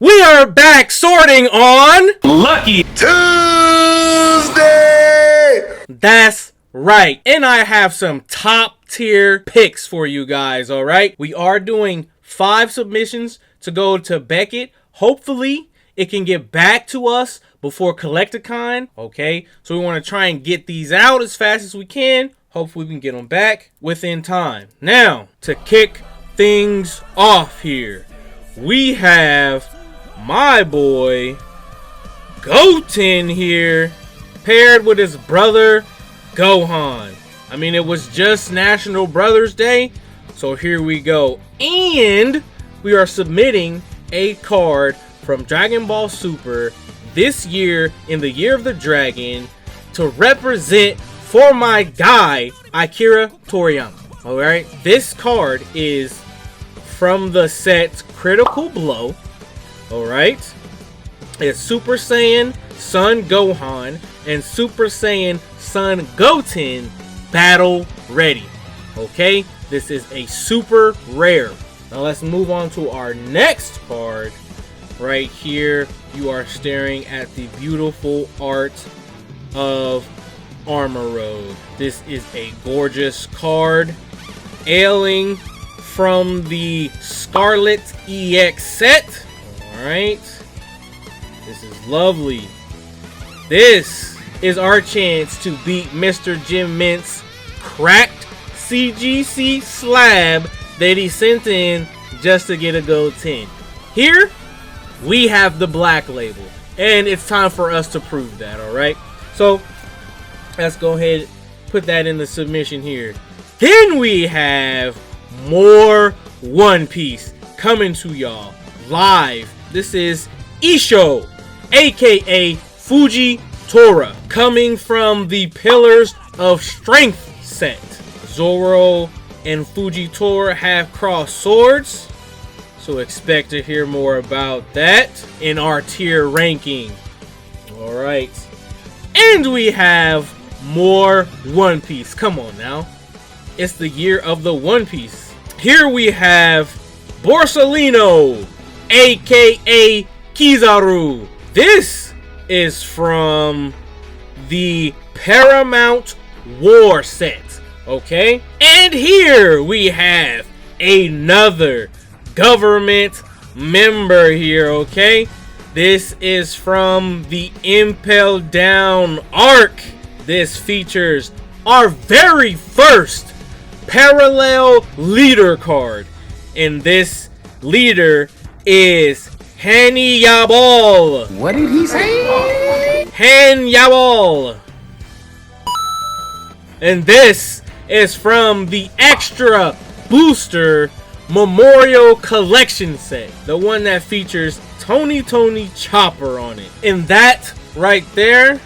We are back sorting on Lucky Tuesday! That's right. And I have some top tier picks for you guys, all right? We are doing 5 submissions to go to Beckett. Hopefully, it can get back to us before Collecticon, okay? So we want to try and get these out as fast as we can. Hopefully, we can get them back within time. Now, to kick things off here, we have my boy Goten here, paired with his brother Gohan. I mean, it was just National Brothers Day, so here we go. And we are submitting a card from Dragon Ball Super this year in the Year of the Dragon to represent for my guy Akira Toriyama. Alright, this card is from the set Critical Blow. Alright, it's Super Saiyan Son Gohan and Super Saiyan Son Goten battle ready. Okay, this is a super rare. Now let's move on to our next card. Right here, you are staring at the beautiful art of Armor Road. This is a gorgeous card, ailing from the Scarlet EX set. Alright, this is lovely. This is our chance to beat Mr. Jim Mint's cracked CGC slab that he sent in just to get a gold 10. Here, we have the black label, and it's time for us to prove that, alright? So, let's go ahead and put that in the submission here. Then we have more One Piece coming to y'all live. This is Isho, aka Fuji Tora, coming from the Pillars of Strength set. Zoro and Fujitora have crossed swords, so expect to hear more about that in our tier ranking. Alright, and we have more One Piece. Come on now, it's the year of the One Piece. Here we have Borsalino, aka Kizaru. This is from the Paramount War set, okay? And here we have another government member here, okay? This is from the Impel Down arc. This features our very first parallel leader card, and this leader is Hannibal. What did he say? Hannibal. And this is from the Extra Booster Memorial Collection set, the one that features Tony Chopper on it. And that right there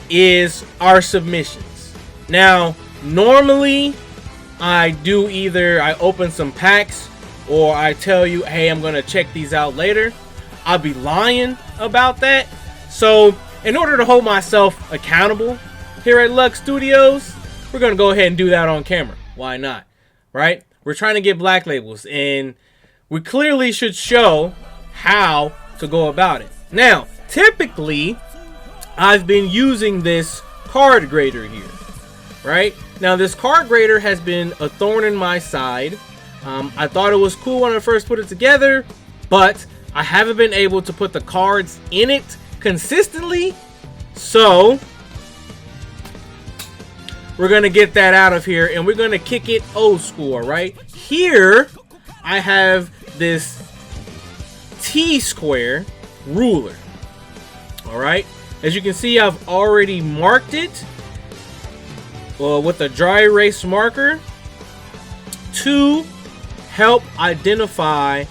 is our submissions. Now, normally I do either I open some packs or I tell you, hey, I'm gonna check these out later. I'll be lying about that. So in order to hold myself accountable here at LuckStudios, we're gonna go ahead and do that on camera. Why not? Right? We're trying to get black labels, and we clearly should show how to go about it. Now, typically, I've been using this card grader here, right? Now, this card grader has been a thorn in my side. I thought it was cool when I first put it together, but I haven't been able to put the cards in it consistently, so we're gonna get that out of here, and we're gonna kick it old school, right? Here, I have this T-square ruler, all right? As you can see, I've already marked it with a dry erase marker to help identify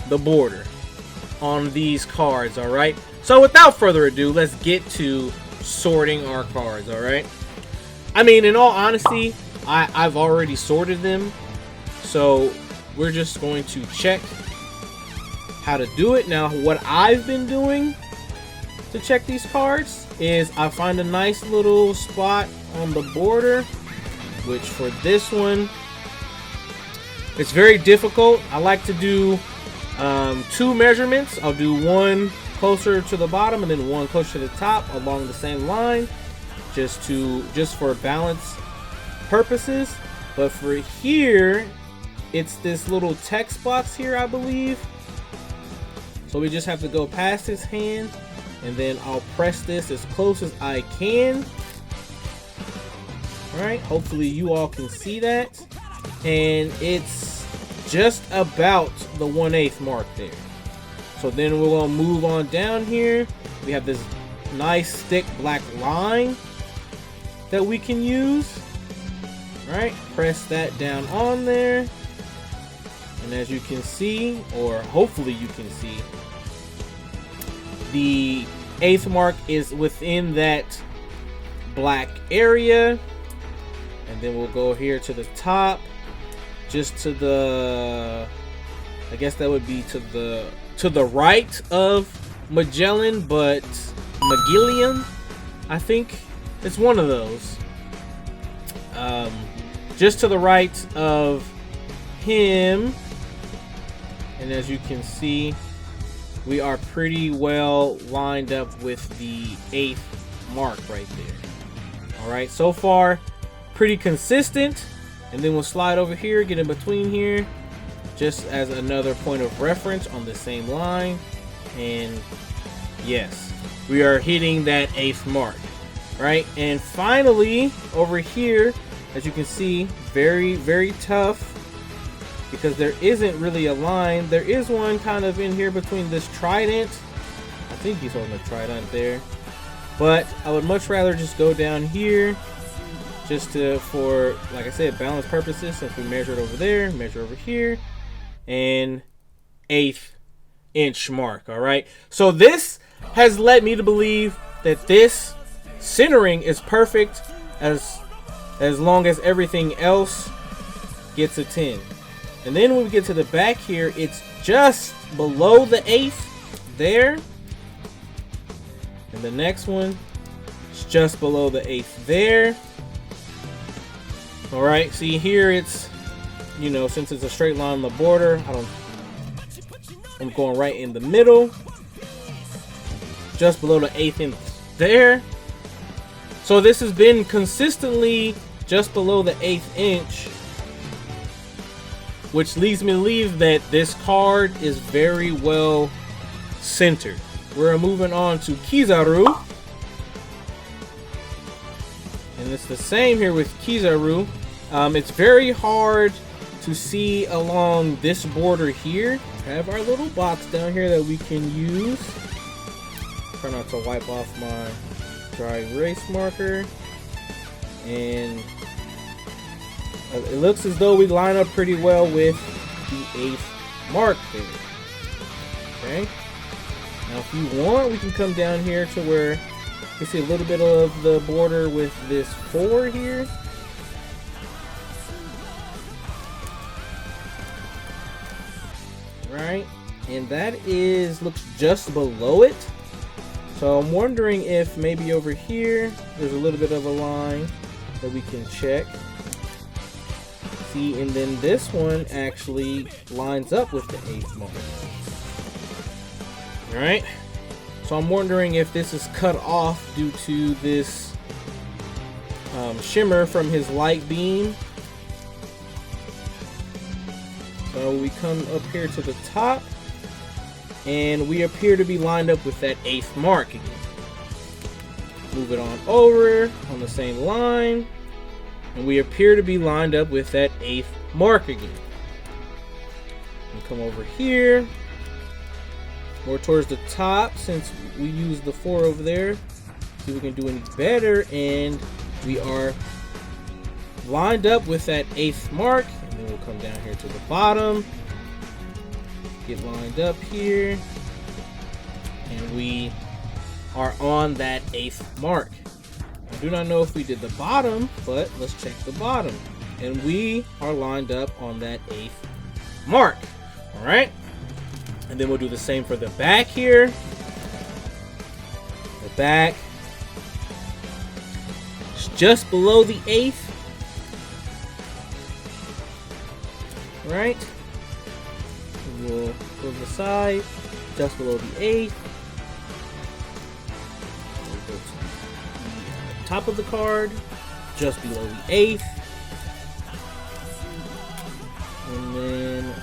the border on these cards, all right? So without further ado, let's get to sorting our cards, all right? I mean, in all honesty, I've already sorted them, so we're just going to check how to do it. Now, what I've been doing to check these cards is I find a nice little spot on the border, which for this one, it's very difficult. I like to do 2 measurements. I'll do one closer to the bottom and then one closer to the top along the same line, just for balance purposes. But for here, it's this little text box here, I believe. So we just have to go past his hand, and then I'll press this as close as I can. All right, hopefully you all can see that. And it's just about the 1/8 mark there. So then we're gonna move on down here. We have this nice thick black line that we can use. All right, press that down on there. And as you can see, or hopefully you can see, the 1/8 mark is within that black area. And then we'll go here to the top, just to the, I guess that would be to the right of Magellan, but Magellan, I think it's one of those. Just to the right of him. And as you can see, we are pretty well lined up with the 1/8 mark right there. All right, so far pretty consistent. And then we'll slide over here, get in between here, just as another point of reference on the same line. And yes, we are hitting that 1/8 mark, right? And finally over here, as you can see, very, very tough, because there isn't really a line. There is one kind of in here between this trident. I think he's holding a trident there, but I would much rather just go down here, just for, like I said, balance purposes, since we measured over there, measure over here, and 1/8 inch mark. All right, so this has led me to believe that this centering is perfect, as long as everything else gets a 10. And then when we get to the back here, it's just below the 1/8 there, and the next one is just below the 1/8 there. All right, see here, it's, you know, since it's a straight line on the border, I'm going right in the middle, just below the 1/8 inch there. So this has been consistently just below the 1/8 inch, which leads me to believe that this card is very well centered. We're moving on to Kizaru. And it's the same here with Kizaru. It's very hard to see along this border here. We have our little box down here that we can use. Try not to wipe off my dry erase marker. And it looks as though we line up pretty well with the 1/8 mark there. Okay. Now if you want, we can come down here to where you see a little bit of the border with this 4 here. Right, and that looks just below it. So I'm wondering if maybe over here there's a little bit of a line that we can check. See, and then this one actually lines up with the 1/8 mark. All right. So I'm wondering if this is cut off due to this shimmer from his light beam. So we come up here to the top, and we appear to be lined up with that 1/8 mark again. Move it on over on the same line, and we appear to be lined up with that 1/8 mark again. And come over here, more towards the top, since we used the 4 over there. See if we can do any better, and we are lined up with that 1/8 mark. And then we'll come down here to the bottom, get lined up here, and we are on that 1/8 mark. I do not know if we did the bottom, but let's check the bottom. And we are lined up on that 1/8 mark. All right. And then we'll do the same for the back here. The back is just below the 1/8. Right. We'll go to the side, just below the 8th. We'll go to the top of the card, just below the 8th. And then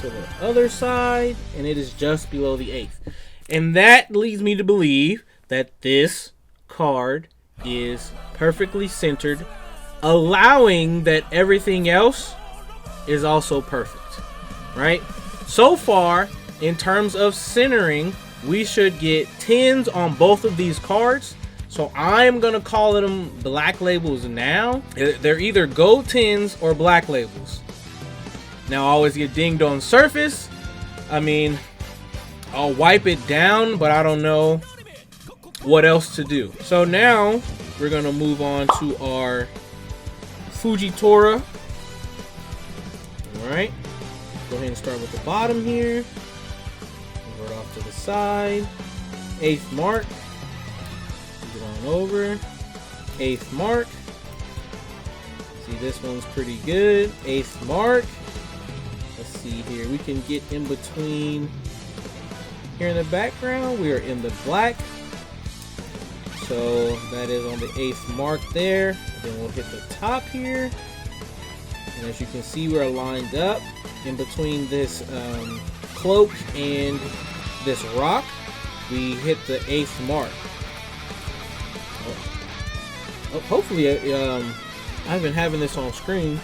to the other side, and it is just below the 8th. And that leads me to believe that this card is perfectly centered, allowing that everything else is also perfect, right? So far, in terms of centering, we should get 10s on both of these cards. So I'm gonna call them black labels now. They're either gold 10s or black labels. Now I always get dinged on surface. I mean, I'll wipe it down, but I don't know what else to do. So now we're gonna move on to our Fujitora. All right, go ahead and start with the bottom here. Move it off to the side. 8th mark. Move it on over. 8th mark. See, this one's pretty good. 8th mark. Let's see here. We can get in between. Here in the background, we are in the black. So that is on the 8th mark there. Then we'll hit the top here. And as you can see, we're lined up in between this cloak and this rock. We hit the 8th mark. Hopefully, I've been having this on screen.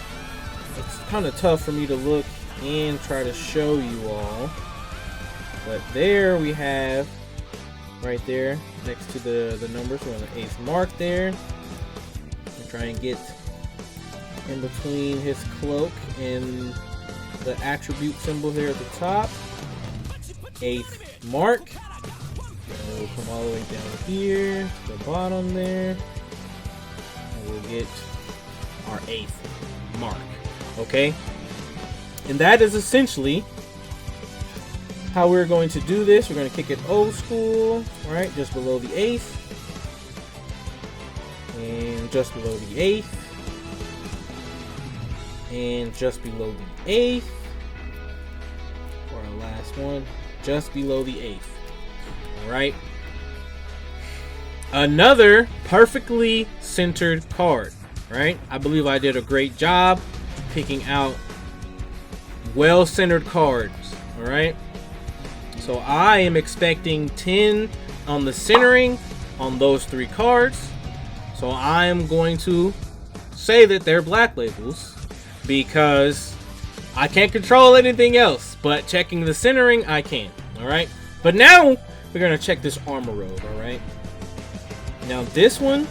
It's kind of tough for me to look and try to show you all. But there we have, right there, next to the numbers, we're on the 8th mark there. And try and get in between his cloak and the attribute symbol here at the top. 8th mark. And we'll come all the way down here to the bottom there. And we'll get our 8th mark. Okay? And that is essentially how we're going to do this. We're going to kick it old school, right? Just below the 8th. And just below the 8th. And just below the 8th. For our last one, just below the 8th. Alright. Another perfectly centered card, right? I believe I did a great job picking out well-centered cards, alright? So I am expecting 10 on the centering on those 3 cards. So I am going to say that they're black labels because I can't control anything else, but checking the centering I can. All right, but now we're gonna check this armor robe. All right, now this one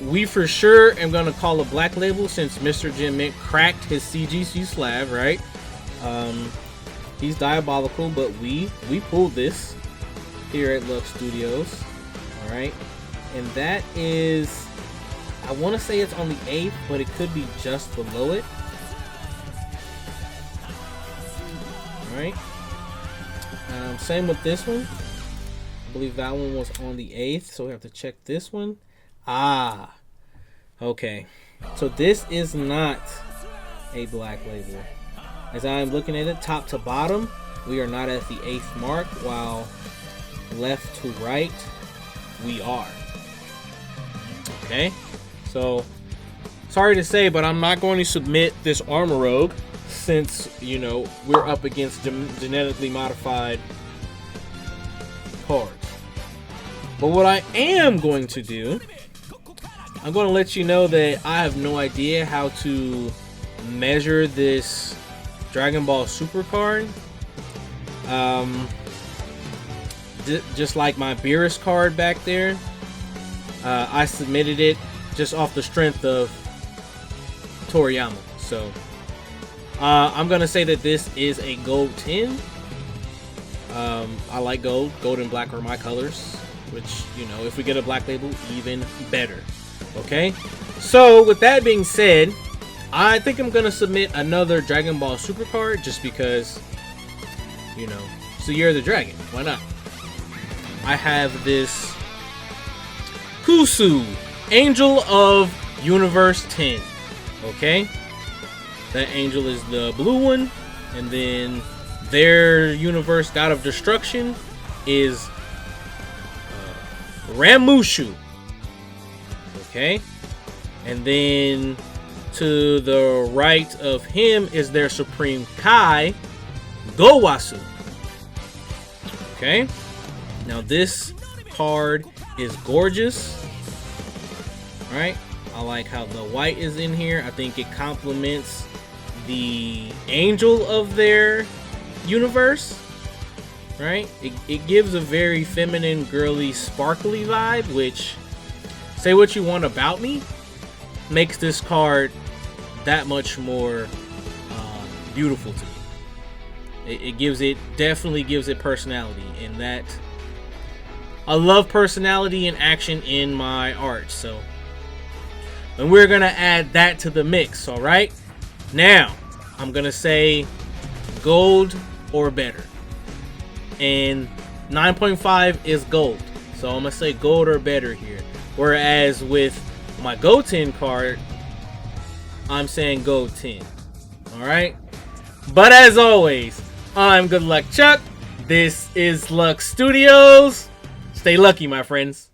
we for sure am gonna call a black label since Mr. Jim Mint cracked his CGC slab. Right, he's diabolical, but we pulled this here at LuckStudios. All right, and that is, I want to say it's on the 8th, but it could be just below it. All right. Same with this one. I believe that one was on the 8th, so we have to check this one. Ah, okay. So this is not a black label. As I'm looking at it, top to bottom, we are not at the 8th mark, while left to right, we are. Okay. So, sorry to say, but I'm not going to submit this armor rogue since, you know, we're up against genetically modified cards. But what I am going to do, I'm going to let you know that I have no idea how to measure this Dragon Ball Super card. Just like my Beerus card back there, I submitted it just off the strength of Toriyama. So I'm gonna say that this is a gold 10. I like gold. Gold and black are my colors, which, you know, if we get a black label, even better. Okay, so with that being said, I think I'm gonna submit another Dragon Ball Super card just because, you know, it's the year of the dragon. Why not? I have this Kusu, Angel of Universe 10. Okay, that angel is the blue one, and then their universe god of destruction is Ramushu. Okay, and then to the right of him is their supreme Kai, Gowasu. Okay, now this card is gorgeous. All right, I like how the white is in here. I think it complements the angel of their universe. Right, it gives a very feminine, girly, sparkly vibe, which, say what you want about me, makes this card that much more beautiful to me. It definitely gives it personality, and that I love personality and action in my art. So, and we're gonna add that to the mix. All right, now I'm gonna say gold or better, and 9.5 is gold, so I'm gonna say gold or better here. Whereas with my Gold 10 card, I'm saying Gold 10. Alright? But as always, I'm Good Luck Chuck. This is LuckStudios. Stay lucky, my friends.